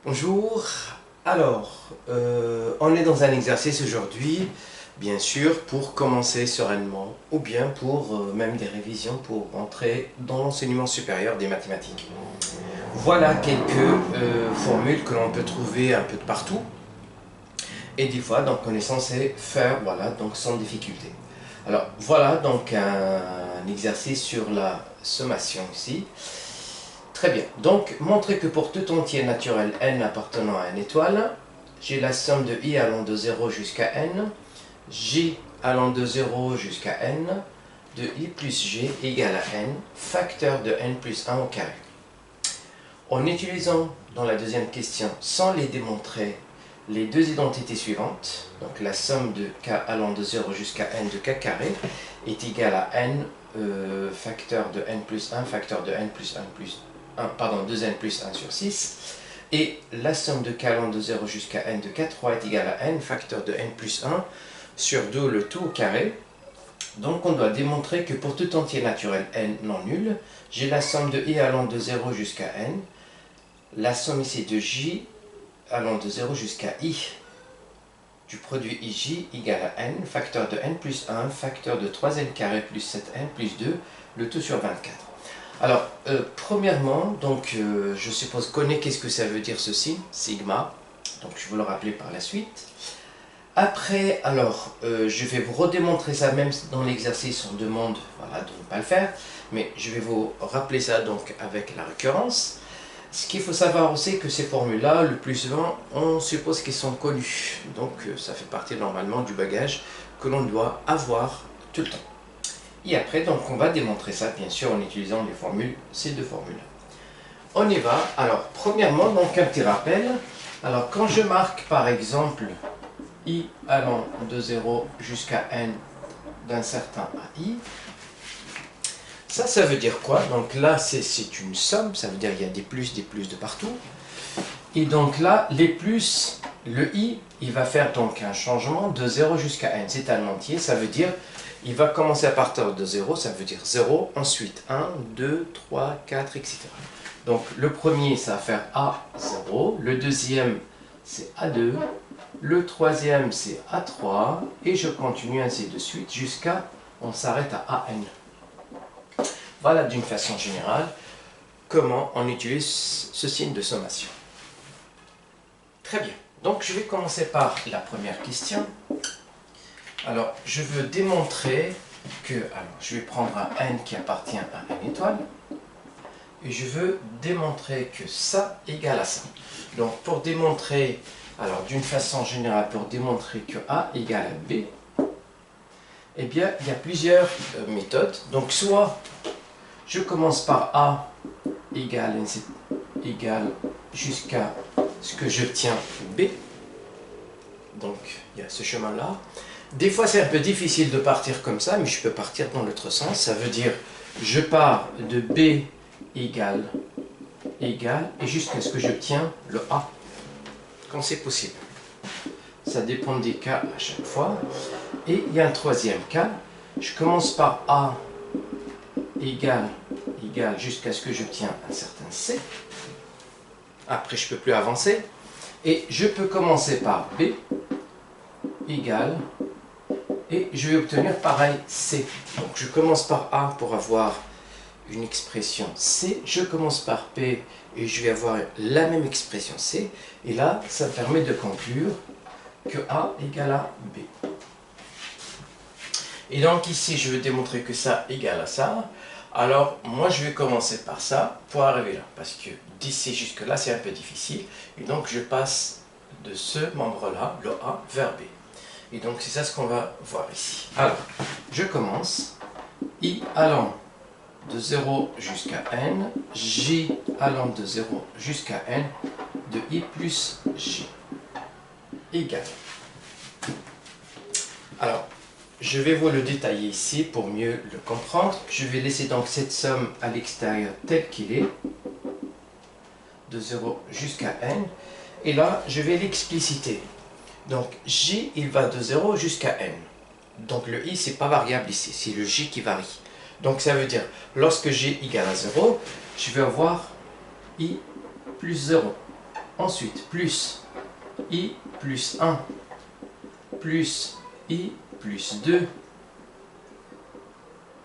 Bonjour, alors on est dans un exercice aujourd'hui, bien sûr, pour commencer sereinement ou bien pour même des révisions pour entrer dans l'enseignement supérieur des mathématiques. Voilà quelques formules que l'on peut trouver un peu de partout et des fois donc on est censé faire voilà donc sans difficulté. Alors voilà donc un exercice sur la sommation ici. Très bien. Donc, montrer que pour tout entier naturel n appartenant à une étoile, j'ai la somme de i allant de 0 jusqu'à n, j allant de 0 jusqu'à n, de i plus g égale à n, facteur de n plus 1 au carré. En utilisant dans la deuxième question, sans les démontrer, les deux identités suivantes, donc la somme de k allant de 0 jusqu'à n de k carré est égale à n facteur de n plus 1, facteur de n plus 1 plus 2n plus 1 sur 6, et la somme de k allant de 0 jusqu'à n de k3 est égale à n facteur de n plus 1 sur 2 le tout au carré. Donc on doit démontrer que pour tout entier naturel n non nul, j'ai la somme de i allant de 0 jusqu'à n, la somme ici de j allant de 0 jusqu'à i du produit ij égale à n facteur de n plus 1 facteur de 3n carré plus 7n plus 2 le tout sur 24. Alors, premièrement, donc, je suppose connaître qu'est-ce que ça veut dire ceci, sigma, donc je vais le rappeler par la suite. Après, alors, je vais vous redémontrer ça, même dans l'exercice, on demande voilà, de ne pas le faire, mais je vais vous rappeler ça donc avec la récurrence. Ce qu'il faut savoir aussi, c'est que ces formules-là, le plus souvent, on suppose qu'elles sont connues, donc ça fait partie normalement du bagage que l'on doit avoir tout le temps. Et après, donc, on va démontrer ça, bien sûr, en utilisant les formules, ces deux formules. On y va. Alors, premièrement, donc, un petit rappel. Alors, quand je marque, par exemple, i allant de 0 jusqu'à n d'un certain AI, ça veut dire quoi? Donc là, c'est une somme, ça veut dire qu'il y a des plus de partout. Et donc là, les plus, le i, il va faire donc un changement de 0 jusqu'à n. C'est un entier, ça veut dire il va commencer à partir de 0, ça veut dire 0, ensuite 1, 2, 3, 4, etc. Donc le premier, ça va faire A0, le deuxième, c'est A2, le troisième, c'est A3, et je continue ainsi de suite jusqu'à, on s'arrête à AN. Voilà d'une façon générale comment on utilise ce signe de sommation. Très bien, donc je vais commencer par la première question. Alors, je veux démontrer que, alors, je vais prendre un n qui appartient à une étoile, et je veux démontrer que ça égale à ça. Donc, pour démontrer, alors d'une façon générale, pour démontrer que a égale à b, eh bien, il y a plusieurs méthodes. Donc, soit je commence par a égale jusqu'à ce que j'obtiens b, donc il y a ce chemin-là. Des fois, c'est un peu difficile de partir comme ça, mais je peux partir dans l'autre sens. Ça veut dire, je pars de B égale, et jusqu'à ce que j'obtiens le A, quand c'est possible. Ça dépend des cas à chaque fois. Et il y a un troisième cas. Je commence par A égale, jusqu'à ce que j'obtiens un certain C. Après, je ne peux plus avancer. Et je peux commencer par B égale, et je vais obtenir pareil C. Donc je commence par A pour avoir une expression C, je commence par P et je vais avoir la même expression C, et là ça me permet de conclure que A égale à B. Et donc ici je vais démontrer que ça égale à ça. Alors moi je vais commencer par ça pour arriver là, parce que d'ici jusque là c'est un peu difficile, et donc je passe de ce membre là, le A, vers B. Et donc c'est ça ce qu'on va voir ici. Alors, je commence. I allant de 0 jusqu'à n, j allant de 0 jusqu'à n, de i plus j, égale. Alors, je vais vous le détailler ici pour mieux le comprendre. Je vais laisser donc cette somme à l'extérieur telle qu'il est, de 0 jusqu'à n. Et là, je vais l'expliciter. Donc, j, il va de 0 jusqu'à n. Donc, le i, c'est pas variable ici, c'est le j qui varie. Donc, ça veut dire, lorsque j égale à 0, je vais avoir i plus 0. Ensuite, plus I plus 1, plus I plus 2,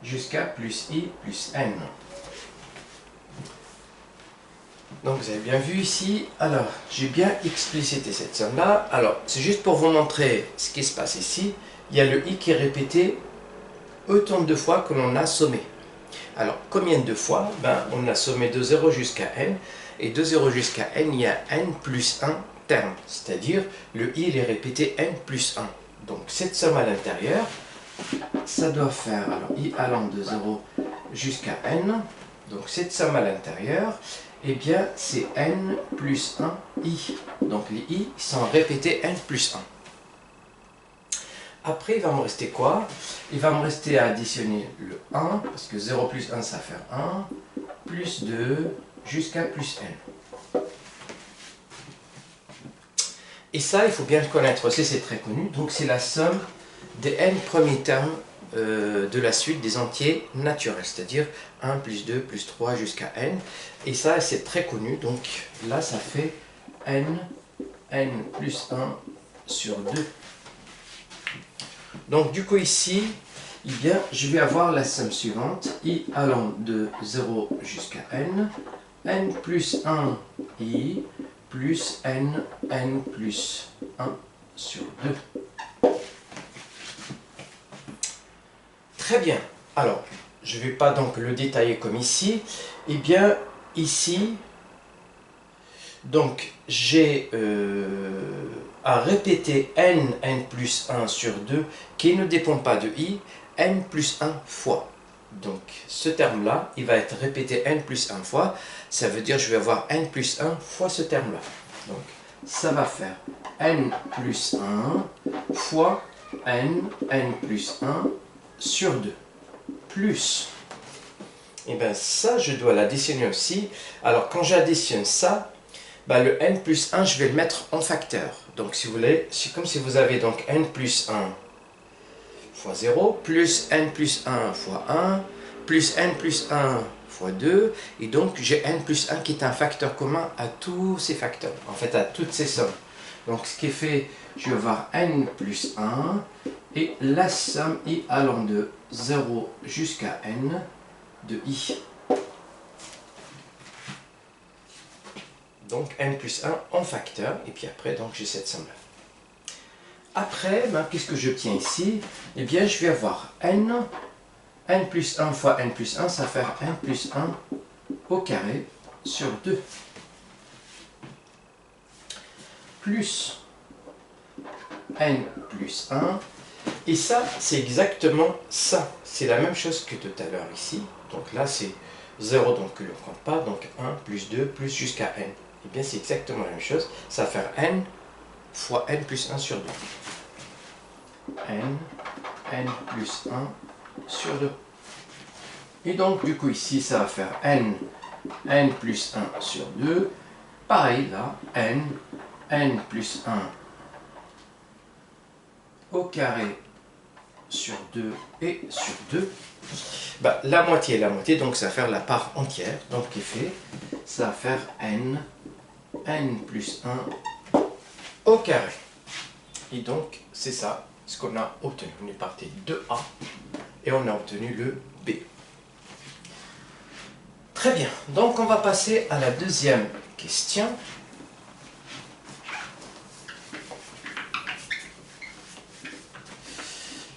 jusqu'à plus I plus N. Donc vous avez bien vu ici, alors j'ai bien explicité cette somme-là. Alors c'est juste pour vous montrer ce qui se passe ici. Il y a le I qui est répété autant de fois que l'on a sommé. Alors combien de fois? On a sommé de 0 jusqu'à N. Et de 0 jusqu'à N, il y a N plus 1 termes. C'est-à-dire le I il est répété N plus 1. Donc cette somme à l'intérieur, ça doit faire alors I allant de 0 jusqu'à N. Donc cette somme à l'intérieur, eh bien c'est N plus 1 I. Donc les I sont répétés N plus 1. Après il va me rester quoi? Il va me rester à additionner le 1, parce que 0 plus 1 ça fait 1, plus 2 jusqu'à plus N. Et ça il faut bien le connaître aussi, c'est très connu. Donc c'est la somme des N premiers termes de la suite des entiers naturels, c'est-à-dire 1 plus 2 plus 3 jusqu'à N. Et ça c'est très connu, donc là ça fait N plus 1 sur 2. Donc du coup ici, eh bien, je vais avoir la somme suivante, I allant de 0 jusqu'à N plus 1 I plus N plus 1 sur 2. Très bien. Alors, je ne vais pas donc le détailler comme ici. Eh bien, ici, donc j'ai à répéter N plus 1 sur 2 qui ne dépend pas de I, N plus 1 fois. Donc ce terme-là, il va être répété N plus 1 fois. Ça veut dire que je vais avoir N plus 1 fois ce terme-là. Donc ça va faire N plus 1 fois N plus 1 sur 2. Plus. Et bien ça, je dois l'additionner aussi. Alors quand j'additionne ça, le N plus 1, je vais le mettre en facteur. Donc si vous voulez, c'est comme si vous avez donc N plus 1 fois 0, plus N plus 1 fois 1, plus N plus 1 fois 2, et donc j'ai N plus 1 qui est un facteur commun à tous ces facteurs, en fait à toutes ces sommes. Donc ce qui est fait, je vais avoir N plus 1, et la somme I allant de 0 jusqu'à N de I. Donc N plus 1 en facteur, et puis après donc j'ai cette somme là. Après, qu'est-ce que j'obtiens ici? Eh bien je vais avoir N plus 1 fois N plus 1, ça va faire N plus 1 au carré sur 2. Plus N plus 1, et ça c'est exactement ça. C'est la même chose que tout à l'heure ici. Donc là c'est 0, donc que l'on ne compte pas, donc 1 plus 2 plus jusqu'à N. Eh bien c'est exactement la même chose, ça va faire N fois N plus 1 sur 2. N plus 1 sur 2. Et donc du coup ici ça va faire N plus 1 sur 2. Pareil là, N plus 1 au carré sur 2 et sur 2. La moitié et la moitié, donc ça va faire la part entière. Donc qui est fait, ça va faire N plus 1 au carré. Et donc c'est ça ce qu'on a obtenu. On est parti de A et on a obtenu le B. Très bien, donc on va passer à la deuxième question.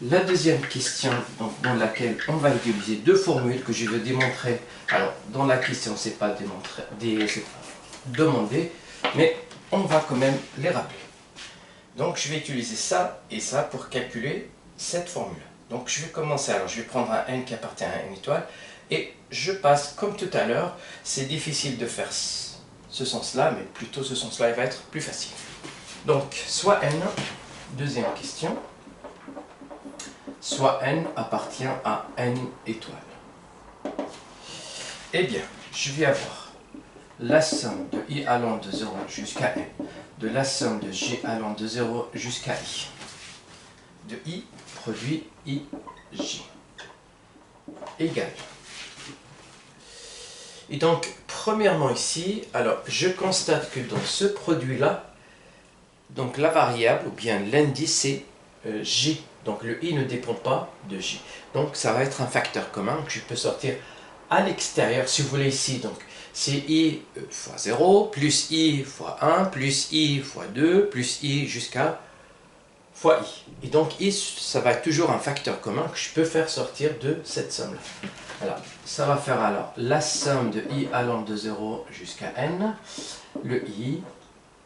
La deuxième question, donc, dans laquelle on va utiliser deux formules que je vais démontrer. Alors, dans la question, c'est pas démontrer, demander, mais on va quand même les rappeler. Donc, je vais utiliser ça et ça pour calculer cette formule. Donc, je vais commencer. Alors, je vais prendre un n qui appartient à une étoile et je passe comme tout à l'heure. C'est difficile de faire ce sens-là, mais plutôt ce sens-là, il va être plus facile. Donc, soit n, deuxième question. Soit n appartient à n étoiles. Eh bien, je vais avoir la somme de i allant de 0 jusqu'à n, de la somme de j allant de 0 jusqu'à i, de i produit ij, égale. Et donc, premièrement ici, alors je constate que dans ce produit-là, donc la variable ou bien l'indice c'est J. Donc le I ne dépend pas de J. Donc ça va être un facteur commun que je peux sortir à l'extérieur, si vous voulez ici. Donc c'est I fois 0, plus I fois 1, plus I fois 2, plus I jusqu'à fois I. Et donc I, ça va être toujours un facteur commun que je peux faire sortir de cette somme-là. Alors, ça va faire alors la somme de I allant de 0 jusqu'à N, le I,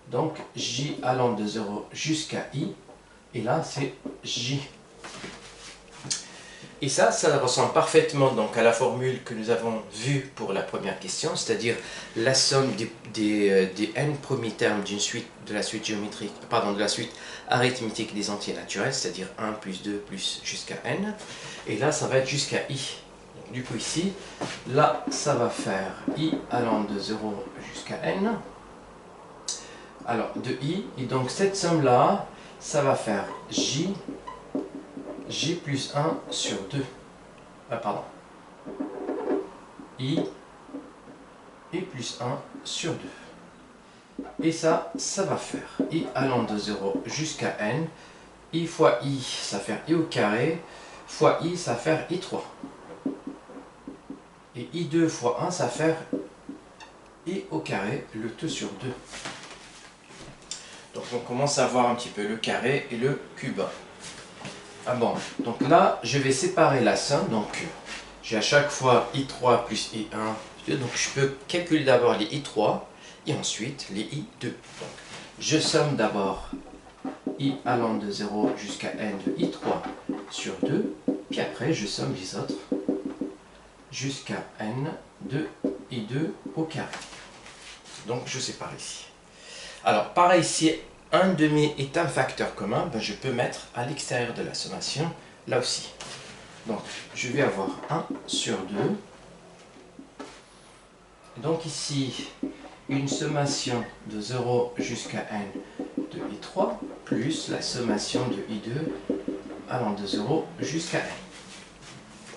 donc J allant de 0 jusqu'à I, et là c'est J. Et ça ressemble parfaitement donc à la formule que nous avons vue pour la première question, c'est-à-dire la somme des n premiers termes d'une suite de la suite géométrique, pardon, de la suite arithmétique des entiers naturels, c'est-à-dire 1 plus 2 plus jusqu'à n. Et là, ça va être jusqu'à i. Donc, du coup ici, là, ça va faire i allant de 0 jusqu'à n. Alors, de i, et donc cette somme-là, ça va faire j plus 1 sur 2. Ah, pardon. I et plus 1 sur 2. Et ça va faire I allant de 0 jusqu'à N. I fois I, ça va faire I au carré. Fois I, ça va faire I3. Et I2 fois 1, ça va faire I au carré, le tout sur 2. Donc on commence à voir un petit peu le carré et le cube. Ah bon, donc là, je vais séparer la somme. Donc, j'ai à chaque fois I3 plus I1. Donc, je peux calculer d'abord les I3 et ensuite les I2. Donc, je somme d'abord I allant de 0 jusqu'à N de I3 sur 2. Puis après, je somme les autres jusqu'à N de I2 au carré. Donc, je sépare ici. Alors, pareil, si 1 demi est un facteur commun, ben je peux mettre à l'extérieur de la sommation, là aussi. Donc, je vais avoir 1 sur 2. Donc ici, une sommation de 0 jusqu'à n de I3, plus la sommation de I2 allant de 0 jusqu'à n.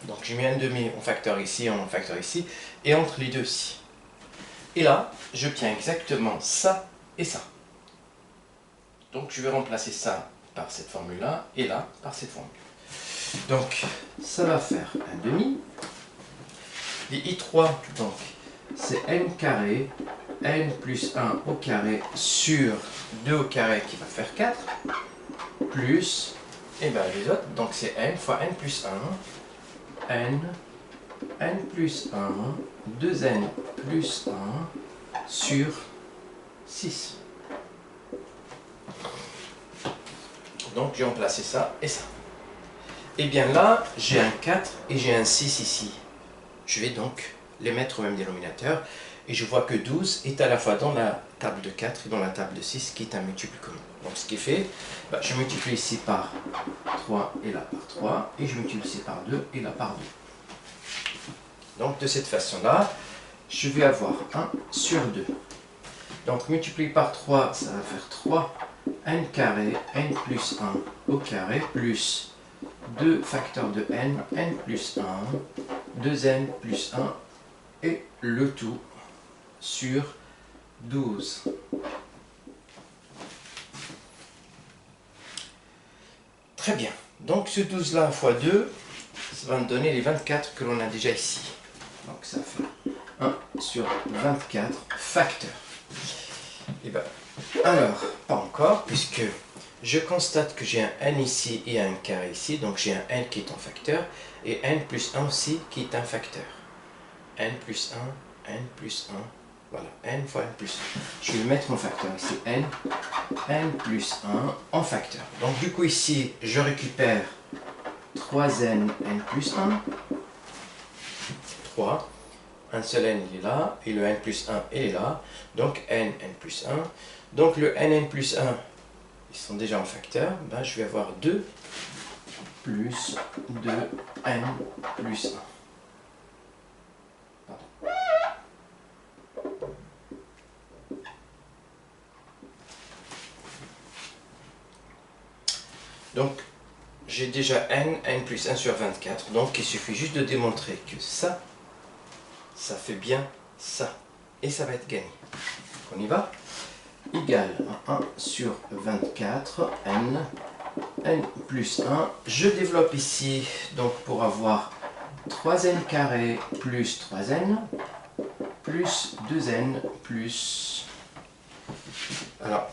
Donc, j'ai mis 1 demi en facteur ici, en facteur ici, et entre les deux ici. Et là, j'obtiens exactement ça et ça. Donc je vais remplacer ça par cette formule-là, et là par cette formule. Donc ça va faire 1 demi. Les I3, donc c'est n carré, n plus 1 au carré sur 2 au carré qui va faire 4, plus, et ben les autres, donc c'est n fois n plus 1, n plus 1, 2n plus 1 sur 6. Donc j'ai remplacé ça et ça. Et bien là, j'ai un 4 et j'ai un 6 ici. Je vais donc les mettre au même dénominateur. Et je vois que 12 est à la fois dans la table de 4 et dans la table de 6, qui est un multiple commun. Donc ce qui est fait, je multiplie ici par 3 et là par 3. Et je multiplie ici par 2 et là par 2. Donc de cette façon-là, je vais avoir 1 sur 2. Donc multiplié par 3, ça va faire 3 n carré, n plus 1 au carré, plus 2 facteurs de n, n plus 1, 2n plus 1, et le tout sur 12. Très bien. Donc ce 12 là fois 2, ça va me donner les 24 que l'on a déjà ici. Donc ça fait 1 sur 24 facteurs. Et bien, alors, pas encore, puisque je constate que j'ai un n ici et un carré ici, donc j'ai un n qui est en facteur, et n plus 1 aussi qui est un facteur. N plus 1, n plus 1, voilà, n fois n plus 1. Je vais mettre mon facteur ici, n plus 1 en facteur. Donc du coup ici, je récupère 3n, n plus 1, 3, un seul n il est là, et le n plus 1 il est là, donc n plus 1. Donc le n plus 1, ils sont déjà en facteur, je vais avoir 2 plus 2n plus 1. Pardon. Donc j'ai déjà n plus 1 sur 24, donc il suffit juste de démontrer que ça fait bien ça. Et ça va être gagné. On y va? Égale à 1 sur 24, n plus 1. Je développe ici, donc pour avoir 3n carré plus 3n, plus 2n plus... Alors,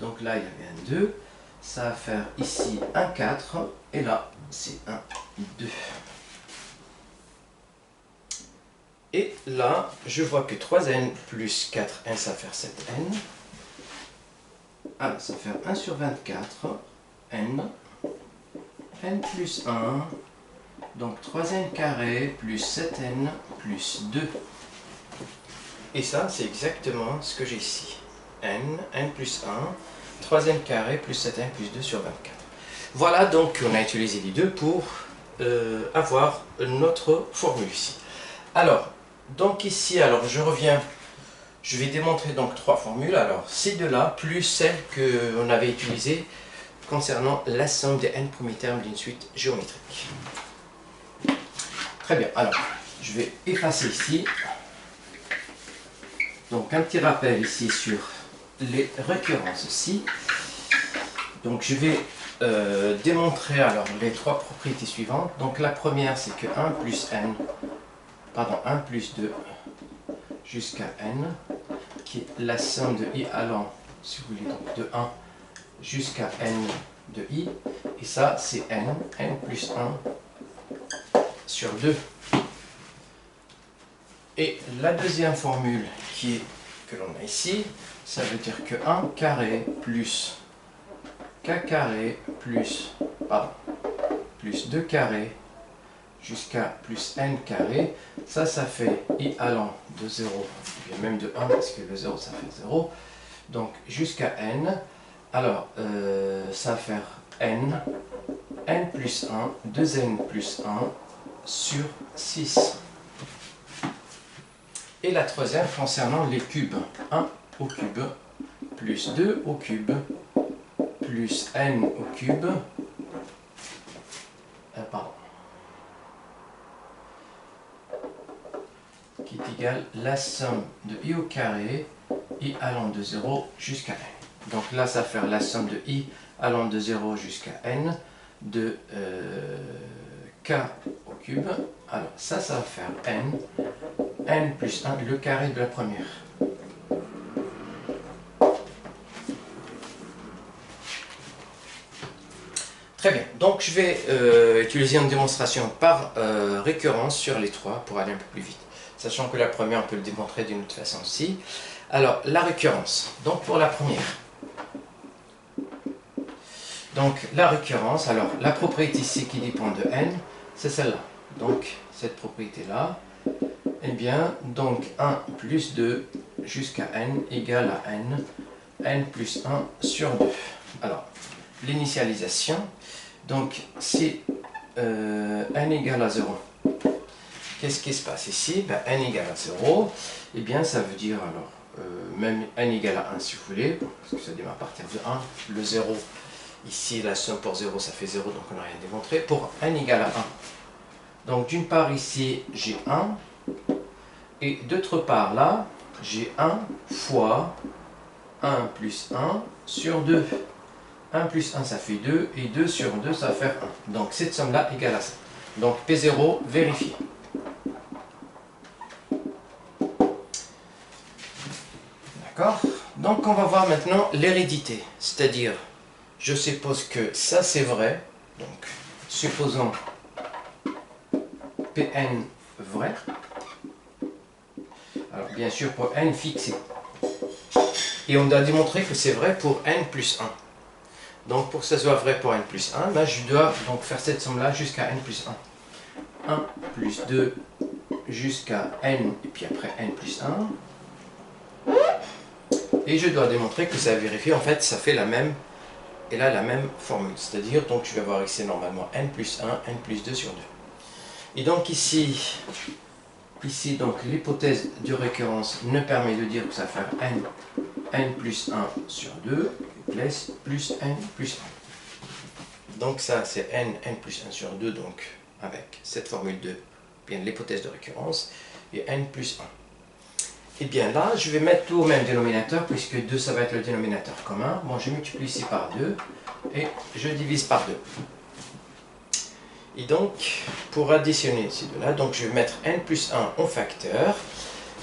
donc là il y avait un 2, ça va faire ici un 4, et là c'est un 2. Et là, je vois que 3n plus 4n, ça va faire 7n. Alors, ça va faire 1 sur 24, n plus 1, donc 3n carré plus 7n plus 2. Et ça, c'est exactement ce que j'ai ici. n plus 1, 3n carré plus 7n plus 2 sur 24. Voilà, donc on a utilisé les deux pour avoir notre formule ici. Alors, donc ici, alors je reviens, je vais démontrer donc trois formules. Alors, ces deux-là, plus celle qu'on avait utilisée concernant la somme des n premiers termes d'une suite géométrique. Très bien, alors, je vais effacer ici. Donc, un petit rappel ici sur les récurrences aussi. Donc, je vais démontrer alors les trois propriétés suivantes. Donc, la première, c'est que 1 plus 2 jusqu'à n, qui est la somme de i allant, si vous voulez, donc de 1 jusqu'à n de i, et ça c'est n plus 1 sur 2. Et la deuxième formule que l'on a ici, ça veut dire que 1 carré plus k carré plus 2 carré jusqu'à plus n carré, ça fait i allant de 0, ou bien même de 1, parce que le 0 ça fait 0, donc jusqu'à n, alors ça va faire n plus 1, 2n plus 1 sur 6. Et la troisième concernant les cubes, 1 au cube, plus 2 au cube, plus n au cube, qui est égal à la somme de i au carré, i allant de 0 jusqu'à n. Donc là, ça va faire la somme de i allant de 0 jusqu'à n de k au cube. Alors ça va faire n plus 1, le carré de la première. Très bien, donc je vais utiliser une démonstration par récurrence sur les trois pour aller un peu plus vite. Sachant que la première, on peut le démontrer d'une autre façon aussi. Alors, la récurrence. Donc, pour la première. Donc, la récurrence, alors, la propriété ici qui dépend de n, c'est celle-là. Donc, cette propriété-là, eh bien, donc 1 plus 2 jusqu'à n égale à n plus 1 sur 2. Alors, l'initialisation, donc, si n égale à 0, qu'est-ce qui se passe ici? Ben, n égale à 0, et bien ça veut dire alors, même n égale à 1 si vous voulez, parce que ça démarre à partir de 1, le 0, ici la somme pour 0 ça fait 0, donc on n'a rien démontré, pour n égale à 1. Donc d'une part ici j'ai 1, et d'autre part là, j'ai 1 fois 1 plus 1 sur 2. 1 plus 1 ça fait 2, et 2 sur 2 ça va faire 1. Donc cette somme là égale à ça. Donc P0 vérifié. D'accord? Donc on va voir maintenant l'hérédité, c'est-à-dire, je suppose que ça c'est vrai, donc supposons Pn vrai, alors bien sûr pour n fixé, et on doit démontrer que c'est vrai pour n plus 1. Donc pour que ça soit vrai pour n plus 1, ben, je dois donc faire cette somme-là jusqu'à n plus 1. 1 plus 2 jusqu'à n, et puis après n plus 1. Et je dois démontrer que ça vérifie, en fait, ça fait la même, et là, la même formule. C'est-à-dire, donc, je vais avoir ici, normalement, n plus 1, n plus 2 sur 2. Et donc, ici donc, l'hypothèse de récurrence ne permet de dire que ça va faire n plus 1 sur 2, plus n plus 1. Donc, ça, c'est n plus 1 sur 2, donc, avec cette formule de, bien, l'hypothèse de récurrence. et n plus 1. Et bien là, je vais mettre tout au même dénominateur, puisque 2, ça va être le dénominateur commun. Bon, je multiplie ici par 2, et je divise par 2. Et donc, pour additionner ces deux-là, donc je vais mettre n plus 1 en facteur.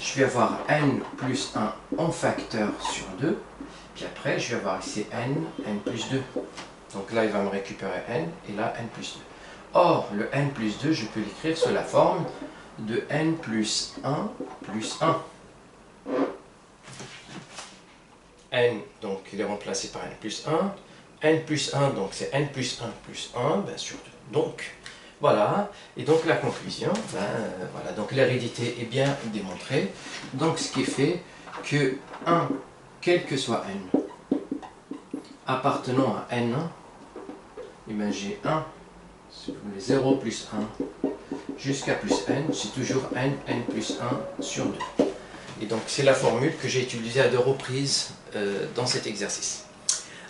Je vais avoir n plus 1 en facteur sur 2. Puis après, je vais avoir ici n plus 2. Donc là, il va me récupérer n, et là, n plus 2. Or, le n plus 2, je peux l'écrire sous la forme de n plus 1 plus 1. N, donc il est remplacé par n plus 1. N plus 1, donc c'est n plus 1 plus 1, bien sûr. Donc, voilà. Et donc la conclusion, voilà. Donc l'hérédité est bien démontrée. Donc ce qui fait que 1, quel que soit n, appartenant à n, j'ai 1, si vous voulez, 0 plus 1, jusqu'à plus n, c'est toujours n plus 1 sur 2. Et donc c'est la formule que j'ai utilisée à 2 reprises dans cet exercice.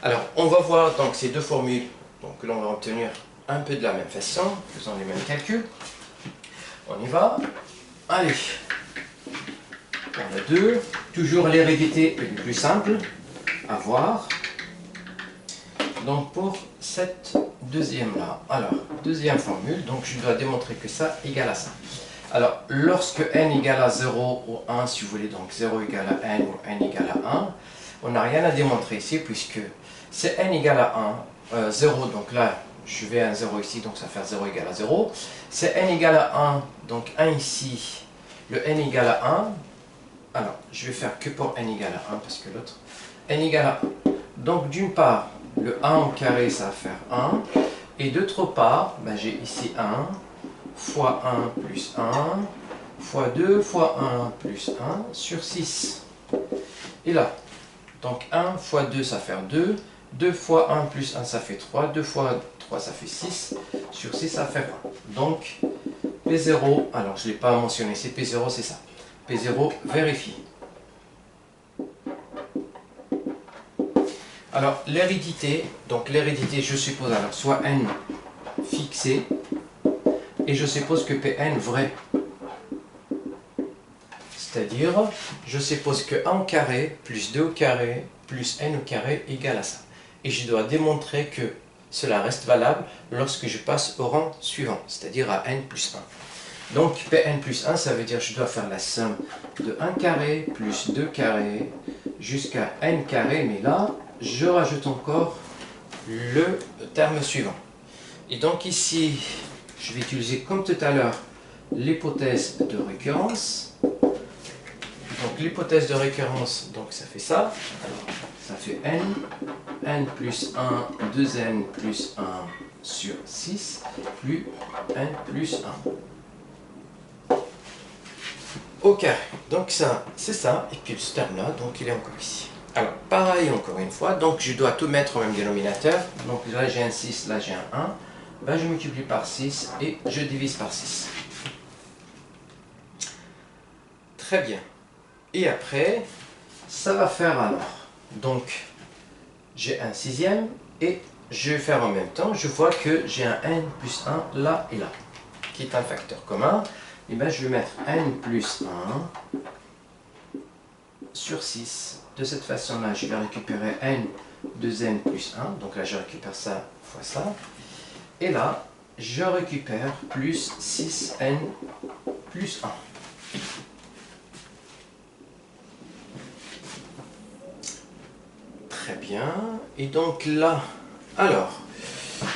Alors on va voir donc ces deux formules donc, que l'on va obtenir un peu de la même façon, faisant les mêmes calculs. On y va. Allez. On a 2. Toujours l'hérédité est le plus simple à voir. Donc pour cette deuxième-là, alors deuxième formule, donc je dois démontrer que ça égale à ça. Alors, lorsque n égale à 0 ou 1, si vous voulez, donc 0 égale à n ou n égale à 1, on n'a rien à démontrer ici, puisque c'est n égale à 1, 0, donc là, je vais à un 0 ici, donc ça fait 0 égale à 0. C'est n égale à 1, donc 1 ici, le n égale à 1. Alors, je vais faire que pour n égale à 1, parce que l'autre, n égale à 1. Donc, d'une part, le 1 au carré, ça va faire 1, et d'autre part, j'ai ici 1, fois 1 plus 1, fois 2 fois 1 plus 1 sur 6. Et là, donc 1 fois 2 ça fait 2, 2 fois 1 plus 1 ça fait 3, 2 fois 3 ça fait 6, sur 6 ça fait 1. Donc P0, alors je ne l'ai pas mentionné, c'est P0 c'est ça. P0 vérifie. Alors l'hérédité, donc l'hérédité je suppose alors soit n fixé, et je suppose que Pn vrai. C'est-à-dire, je suppose que 1 au carré plus 2 au carré plus n au carré égale à ça. Et je dois démontrer que cela reste valable lorsque je passe au rang suivant, c'est-à-dire à n plus 1. Donc Pn plus 1, ça veut dire que je dois faire la somme de 1 carré plus 2 carré jusqu'à n carré, mais là, je rajoute encore le terme suivant. Et donc ici, je vais utiliser comme tout à l'heure l'hypothèse de récurrence. Donc l'hypothèse de récurrence, donc ça fait ça. Alors, ça fait n plus 1, 2n plus 1 sur 6, plus n plus 1. Au carré. Donc ça, c'est ça, et puis ce terme-là, donc il est encore ici. Alors, pareil encore une fois, donc je dois tout mettre au même dénominateur. Donc là j'ai un 6, là j'ai un 1. Je multiplie par 6 et je divise par 6. Très bien. Et après, ça va faire alors. Donc, j'ai un sixième et je vais faire en même temps. Je vois que j'ai un n plus 1 là et là, qui est un facteur commun. Et bien, je vais mettre n plus 1 sur 6. De cette façon-là, je vais récupérer n de n plus 1. Donc là, je récupère ça fois ça. Et là, je récupère plus 6n plus 1. Très bien. Et donc là, alors,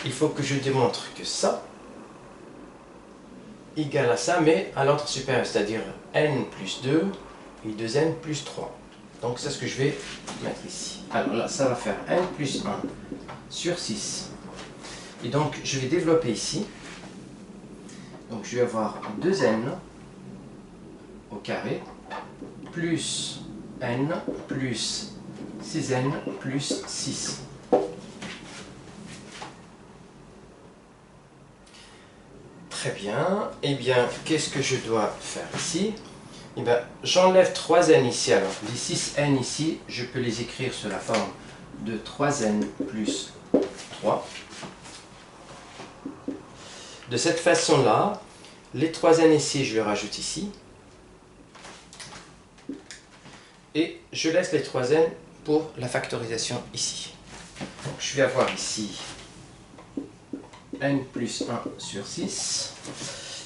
il faut que je démontre que ça égale à ça, mais à l'ordre supérieur, c'est-à-dire n plus 2 et 2n plus 3. Donc c'est ce que je vais mettre ici. Alors là, ça va faire n plus 1 sur 6. Et donc, je vais développer ici. Donc, je vais avoir 2n au carré plus n plus 6n plus 6. Très bien. Eh bien, qu'est-ce que je dois faire ici? Eh bien, j'enlève 3n ici. Alors, les 6n ici, je peux les écrire sous la forme de 3n plus 3. De cette façon-là, les 3n ici, je les rajoute ici. Et je laisse les 3 n pour la factorisation ici. Donc, je vais avoir ici n plus 1 sur 6.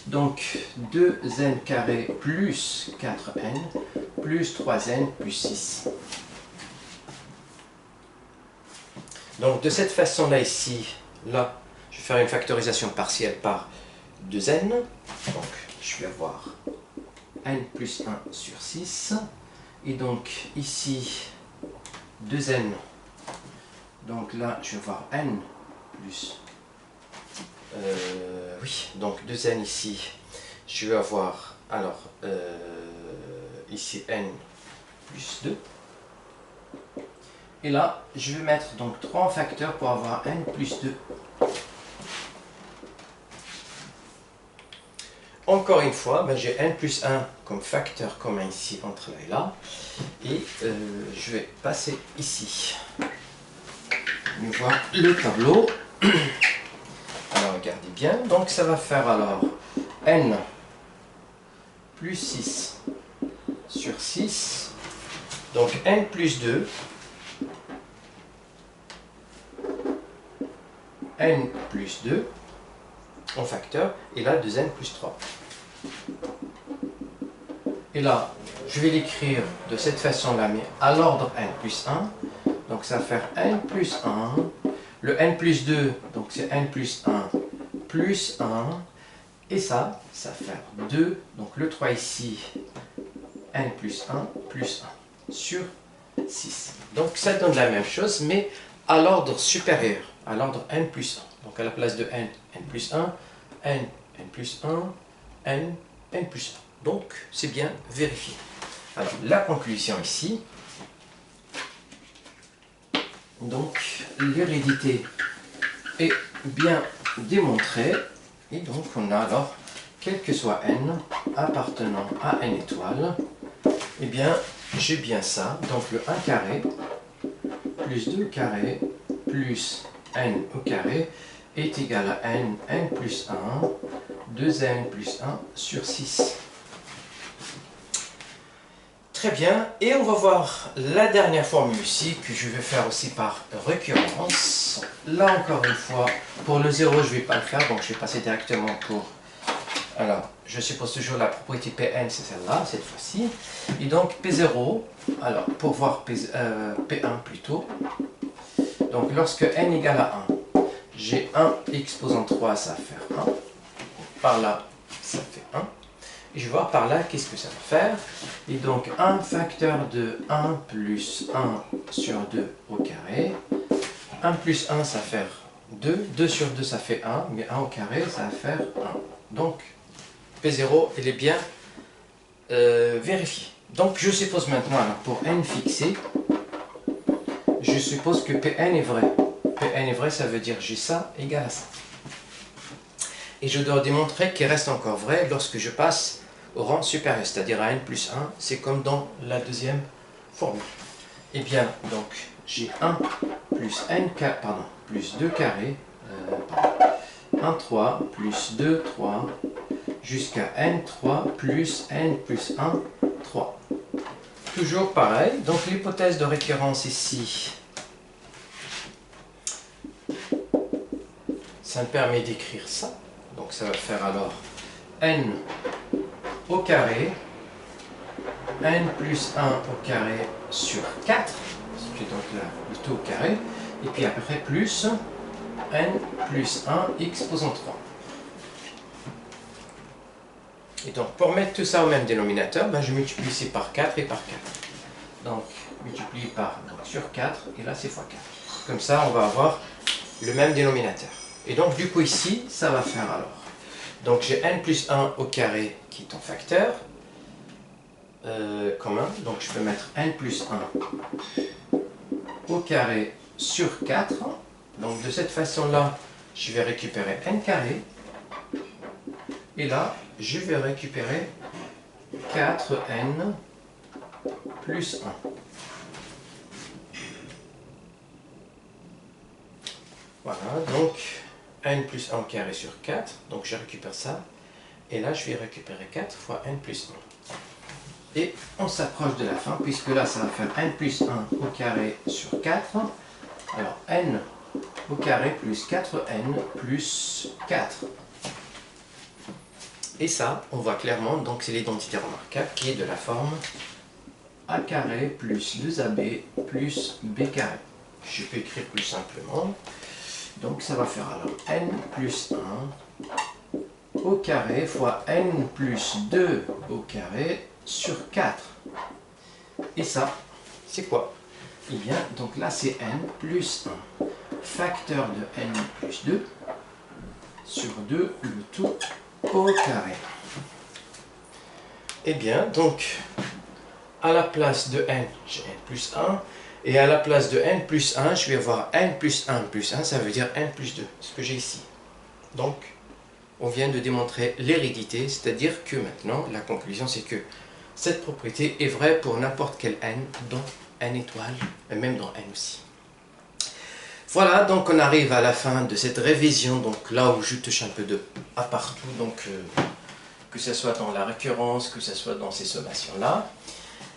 Donc 2n carré plus 4n plus 3n plus 6. Donc de cette façon-là ici, là, je vais faire une factorisation partielle par 2n. Donc je vais avoir n plus 1 sur 6. Et donc ici, 2n. Donc là, je vais avoir n plus... oui, donc 2n ici. Je vais avoir, alors, ici n plus 2. Et là, je vais mettre donc 3 en facteur pour avoir n plus 2. Encore une fois, ben j'ai n plus 1 comme facteur commun ici entre là et là. Et je vais passer ici. On va voir le tableau. Alors regardez bien. Donc ça va faire alors n plus 6 sur 6. Donc n plus 2. N plus 2 en facteur, et là 2n plus 3. Et là, je vais l'écrire de cette façon-là, mais à l'ordre n plus 1. Donc ça va faire n plus 1. Le n plus 2, donc c'est n plus 1 plus 1. Et ça va faire 2. Donc le 3 ici, n plus 1 plus 1 sur 6. Donc ça donne la même chose, mais à l'ordre supérieur, à l'ordre n plus 1. Donc à la place de n, n plus 1, n, n plus 1, n, n plus 1. Donc c'est bien vérifié. Alors la conclusion ici, donc l'hérédité est bien démontrée. Et donc on a alors, quel que soit n appartenant à n étoiles, eh bien j'ai bien ça. Donc le 1 carré plus 2 carré plus n au carré est égal à n, n plus 1, 2n plus 1 sur 6. Très bien, et on va voir la dernière formule ici, que je vais faire aussi par récurrence. Là encore une fois, pour le 0 je ne vais pas le faire, donc je vais passer directement pour... Alors, je suppose toujours la propriété Pn, c'est celle-là, cette fois-ci. Et donc P0, alors pour voir P1 plutôt, donc lorsque n égale à 1, j'ai 1 exposant 3, ça va faire 1. Par là, ça fait 1. Et je vais voir par là, qu'est-ce que ça va faire. Et donc 1 facteur de 1 plus 1 sur 2 au carré. 1 plus 1, ça va faire 2. 2 sur 2, ça fait 1. Mais 1 au carré, ça va faire 1. Donc, P0, il est bien vérifié. Donc, je suppose maintenant, alors, pour n fixé, je suppose que Pn est vrai. Pn est vrai, ça veut dire j'ai ça égale à ça. Et je dois démontrer qu'il reste encore vrai lorsque je passe au rang supérieur, c'est-à-dire à n plus 1. C'est comme dans la deuxième formule. Eh bien, donc, j'ai 1 plus n, pardon, plus 2 carré, 1, 3, plus 2, 3, jusqu'à n3 plus n plus 1, 3. Toujours pareil, donc l'hypothèse de récurrence ici, ça me permet d'écrire ça. Donc ça va faire alors n au carré, n plus 1 au carré sur 4, qui est donc là le tout au carré, et puis après plus n plus 1 exposant 3. Et donc pour mettre tout ça au même dénominateur, ben, je multiplie ici par 4 et par 4. Donc multiplie par sur 4, et là c'est x 4. Comme ça on va avoir le même dénominateur. Et donc du coup ici, ça va faire alors. Donc j'ai n plus 1 au carré qui est en facteur commun. Donc je peux mettre n plus 1 au carré sur 4. Donc de cette façon-là, je vais récupérer n carré. Et là, je vais récupérer 4n plus 1. Voilà, donc n plus 1 au carré sur 4, donc je récupère ça, et là je vais récupérer 4 fois n plus Et on s'approche de la fin, puisque là, ça va faire n plus 1 au carré sur 4. Alors, n au carré plus 4n plus 4. Et ça, on voit clairement, donc c'est l'identité remarquable qui est de la forme a carré plus 2ab plus b carré. Je peux écrire plus simplement. Donc ça va faire alors n plus 1 au carré fois n plus 2 au carré sur 4. Et ça, c'est quoi? Eh bien, donc là c'est n plus 1 facteur de n plus 2 sur 2 le tout au carré. Eh bien, donc, à la place de n, j'ai n plus 1, et à la place de n plus 1, je vais avoir n plus 1 plus 1, ça veut dire n plus 2, ce que j'ai ici. Donc, on vient de démontrer l'hérédité, c'est-à-dire que maintenant, la conclusion, c'est que cette propriété est vraie pour n'importe quel n, dont n étoile, et même dans n aussi. Voilà, donc on arrive à la fin de cette révision, donc là où je touche un peu de à partout, donc que ce soit dans la récurrence, que ce soit dans ces sommations-là.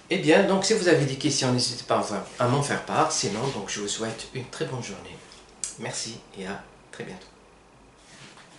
Eh bien, donc si vous avez des questions, n'hésitez pas à m'en faire part, sinon donc je vous souhaite une très bonne journée. Merci et à très bientôt.